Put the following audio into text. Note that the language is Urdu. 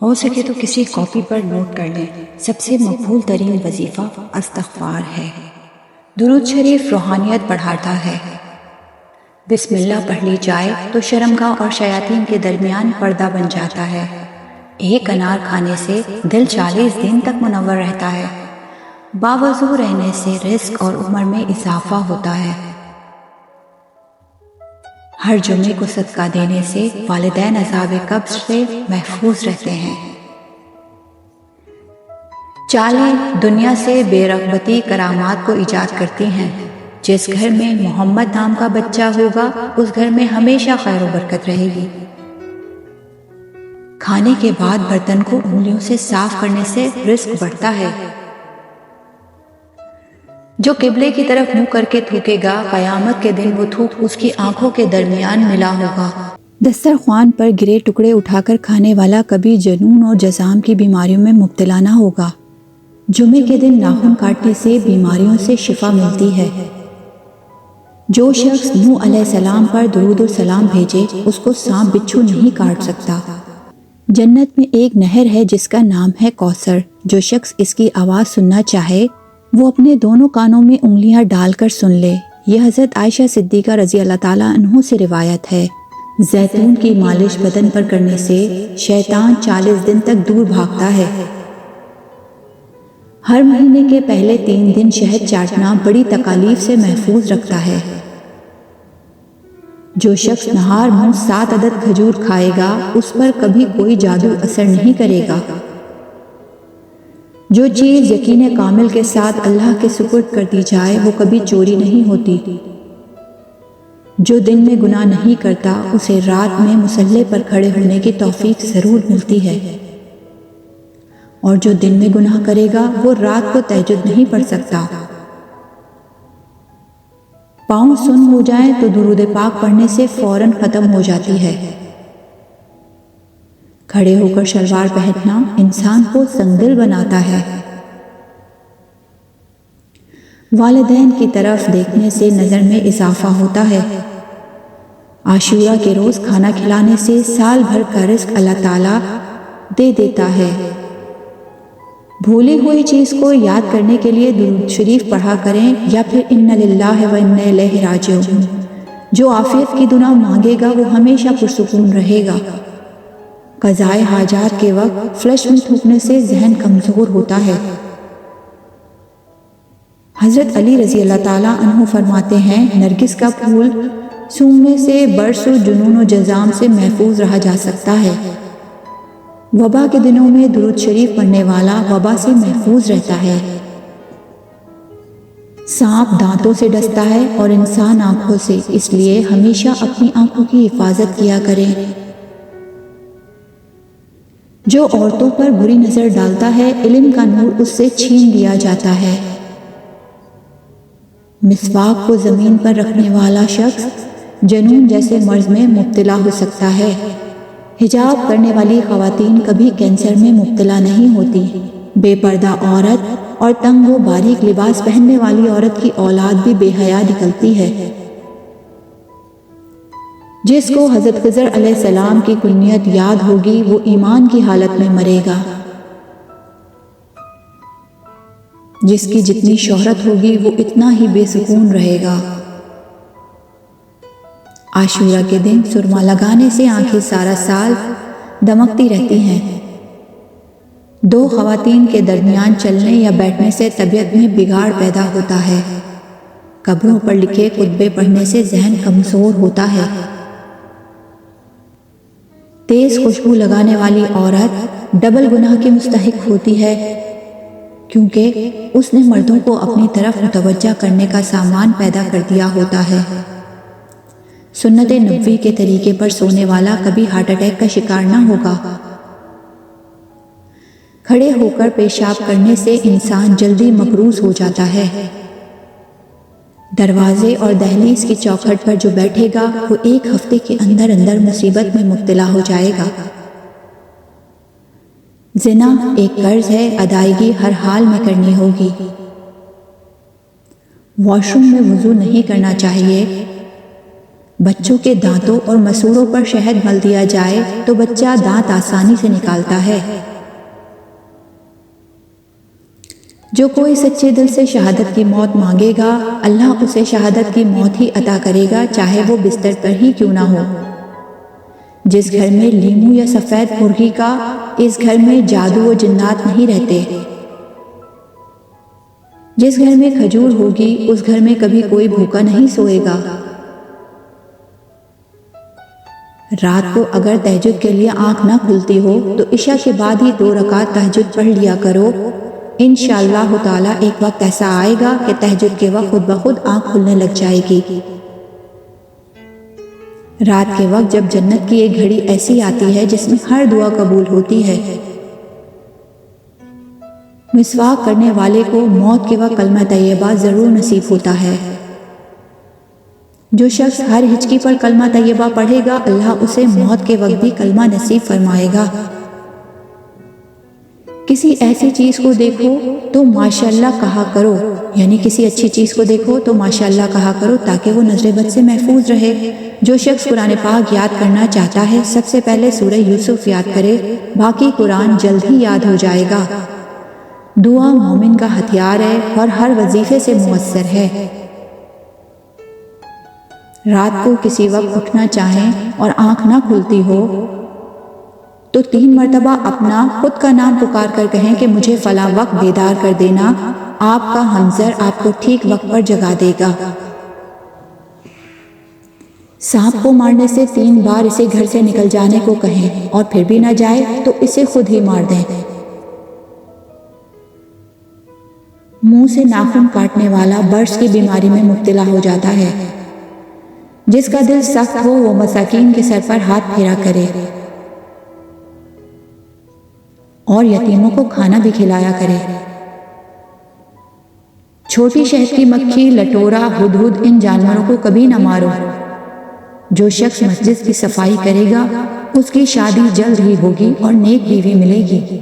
ہو سکے تو کسی کاپی پر نوٹ کر لیں، سب سے مقبول ترین وظیفہ استغفار ہے۔ درود شریف روحانیت بڑھاتا ہے۔ بسم اللہ پڑھ لی جائے تو شرمگاہ اور شیاطین کے درمیان پردہ بن جاتا ہے۔ ایک انار کھانے سے دل 40 دن تک منور رہتا ہے۔ باوضو رہنے سے رزق اور عمر میں اضافہ ہوتا ہے۔ ہر جمعے کو صدقہ دینے سے والدین عذاب قبر سے محفوظ رہتے ہیں۔ چالیں دنیا سے بے رغبتی کرامات کو ایجاد کرتی ہیں۔ جس گھر میں محمد نام کا بچہ ہوگا اس گھر میں ہمیشہ خیر و برکت رہے گی۔ کھانے کے بعد برتن کو انگلیوں سے صاف کرنے سے رزق بڑھتا ہے۔ جو قبلے کی طرف منہ کر کے تھوکے گا قیامت کے دن وہ تھوک اس کی آنکھوں کے درمیان ملا ہوگا۔ دسترخوان پر گرے ٹکڑے اٹھا کر کھانے والا کبھی جنون اور جزام کی بیماریوں میں مبتلا نہ ہوگا۔ جمعے کے دن ناخن کاٹنے سے بیماریوں سے شفا ملتی ہے۔ جو شخص نوح علیہ السلام پر درود و سلام بھیجے اس کو سانپ بچھو نہیں کاٹ سکتا۔ جنت میں ایک نہر ہے جس کا نام ہے کوثر۔ جو شخص اس کی آواز سننا چاہے وہ اپنے دونوں کانوں میں انگلیاں ڈال کر سن لے۔ یہ حضرت عائشہ صدیقہ رضی اللہ تعالیٰ عنہ سے روایت ہے۔ زیتون کی مالش بدن پر کرنے سے شیطان 40 دن تک دور بھاگتا ہے۔ ہر مہینے کے پہلے 3 دن شہد چاٹنا بڑی تکالیف سے محفوظ رکھتا ہے۔ جو شخص نہار منہ 7 عدد کھجور کھائے گا اس پر کبھی کوئی جادو اثر نہیں کرے گا۔ جو چیز یقین کامل کے ساتھ اللہ کے سپرد کر دی جائے وہ کبھی چوری نہیں ہوتی۔ جو دن میں گناہ نہیں کرتا اسے رات میں مصلی پر کھڑے ہونے کی توفیق ضرور ملتی ہے، اور جو دن میں گناہ کرے گا وہ رات کو تہجد نہیں پڑھ سکتا۔ پاؤں سن ہو جائیں تو درود پاک پڑھنے سے فوراً ختم ہو جاتی ہے۔ کھڑے ہو کر شلوار پہننا انسان کو سنگدل بناتا ہے۔ والدین کی طرف دیکھنے سے نظر میں اضافہ ہوتا ہے۔ عاشورہ کے روز کھانا کھلانے سے سال بھر کا رزق اللہ تعالیٰ دے دیتا ہے۔ بھولی ہوئی چیز کو یاد کرنے کے لیے درود شریف پڑھا کریں یا پھر اِنَّ لِلَّهِ وَإِنَّا إِلَيْهِ رَاجِعُونَ۔ جو عافیت کی دعا مانگے گا وہ ہمیشہ پرسکون رہے گا۔ قضائے حاجات کے وقت فلش میں تھوکنے سے ذہن کمزور ہوتا ہے۔ حضرت علی رضی اللہ تعالیٰ عنہ فرماتے ہیں نرگس کا پھول سونگھنے سے برس و جنون و جزام سے محفوظ رہا جا سکتا ہے۔ وبا کے دنوں میں درود شریف پڑھنے والا وبا سے محفوظ رہتا ہے۔ سانپ دانتوں سے ڈستا ہے اور انسان آنکھوں سے، اس لیے ہمیشہ اپنی آنکھوں کی حفاظت کیا کریں۔ جو عورتوں پر بری نظر ڈالتا ہے علم کا نور اس سے چھین لیا جاتا ہے۔ مسواک کو زمین پر رکھنے والا شخص جنون جیسے مرض میں مبتلا ہو سکتا ہے۔ حجاب کرنے والی خواتین کبھی کینسر میں مبتلا نہیں ہوتی۔ بے پردہ عورت اور تنگ و باریک لباس پہننے والی عورت کی اولاد بھی بے حیا نکلتی ہے۔ جس کو حضرت خضر علیہ السلام کی کنیت یاد ہوگی وہ ایمان کی حالت میں مرے گا۔ جس کی جتنی شہرت ہوگی وہ اتنا ہی بے سکون رہے گا۔ عاشورہ کے دن سرما لگانے سے آنکھیں سارا سال دمکتی رہتی ہیں۔ 2 خواتین کے درمیان چلنے یا بیٹھنے سے طبیعت میں بگاڑ پیدا ہوتا ہے۔ قبروں پر لکھے خطبے پڑھنے سے ذہن کمزور ہوتا ہے۔ تیز خوشبو لگانے والی عورت ڈبل گناہ کی مستحق ہوتی ہے، کیونکہ اس نے مردوں کو اپنی طرف متوجہ کرنے کا سامان پیدا کر دیا ہوتا ہے۔ سنت نبوی کے طریقے پر سونے والا کبھی ہارٹ اٹیک کا شکار نہ ہوگا۔ کھڑے ہو کر پیشاب کرنے سے انسان جلدی مقروض ہو جاتا ہے۔ دروازے اور دہلیز کی چوکھٹ پر جو بیٹھے گا وہ 1 ہفتے کے اندر اندر مصیبت میں مبتلا ہو جائے گا۔ زنا ایک قرض ہے، ادائیگی ہر حال میں کرنی ہوگی۔ واش روم میں وضو نہیں کرنا چاہیے۔ بچوں کے دانتوں اور مسوڑوں پر شہد مل دیا جائے تو بچہ دانت آسانی سے نکالتا ہے۔ جو کوئی سچے دل سے شہادت کی موت مانگے گا، اللہ اسے شہادت کی موت ہی عطا کرے گا، چاہے وہ بستر پر ہی کیوں نہ ہو۔ جس گھر میں لیمو یا سفید مرغی کا، اس گھر میں جادو و جنات نہیں رہتے۔ جس گھر میں کھجور ہوگی، اس گھر میں کبھی کوئی بھوکا نہیں سوئے گا۔ رات کو اگر تہجد کے لیے آنکھ نہ کھلتی ہو تو عشاء کے بعد ہی 2 رکعت تہجد پڑھ لیا کرو۔ انشاءاللہ تعالی ایک وقت ایسا آئے گا کہ تہجد کے وقت خود بخود آنکھ کھلنے لگ جائے گی۔ رات کے وقت جب جنت کی ایک گھڑی ایسی آتی ہے جس میں ہر دعا قبول ہوتی ہے۔ مسواک کرنے والے کو موت کے وقت کلمہ طیبہ ضرور نصیب ہوتا ہے۔ جو شخص ہر ہچکی پر کلمہ طیبہ پڑھے گا، اللہ اسے موت کے وقت بھی کلمہ نصیب فرمائے گا۔ کسی ایسی چیز کو دیکھو تو ماشاءاللہ کہا کرو، یعنی کسی اچھی چیز کو دیکھو تو ماشاءاللہ کہا کرو تاکہ وہ نظر بد سے محفوظ رہے۔ جو شخص قرآن پاک یاد کرنا چاہتا ہے، سب سے پہلے سورہ یوسف یاد کرے، باقی قرآن جلد ہی یاد ہو جائے گا۔ دعا مومن کا ہتھیار ہے اور ہر وظیفے سے مؤثر ہے۔ رات کو کسی وقت اٹھنا چاہیں اور آنکھ نہ کھلتی ہو تو 3 مرتبہ اپنا خود کا نام پکار کر کہیں کہ مجھے فلاں وقت بیدار کر دینا، آپ کا ہمزر آپ کو ٹھیک وقت پر جگا دے گا۔ سانپ کو مارنے سے 3 بار اسے گھر سے نکل جانے کو کہیں اور پھر بھی نہ جائے تو اسے خود ہی مار دیں۔ منہ سے ناخن کاٹنے والا برس کی بیماری میں مبتلا ہو جاتا ہے۔ جس کا دل سخت ہو وہ مساکین کے سر پر ہاتھ پھیرا کرے اور یتیموں کو کھانا بھی کھلایا کرے۔ چھوٹی شہد کی مکھی، لٹورا، ہدہد ان جانوروں کو کبھی نہ مارو۔ جو شخص مسجد کی صفائی کرے گا، اس کی شادی جلد ہی ہوگی اور نیک بیوی ملے گی۔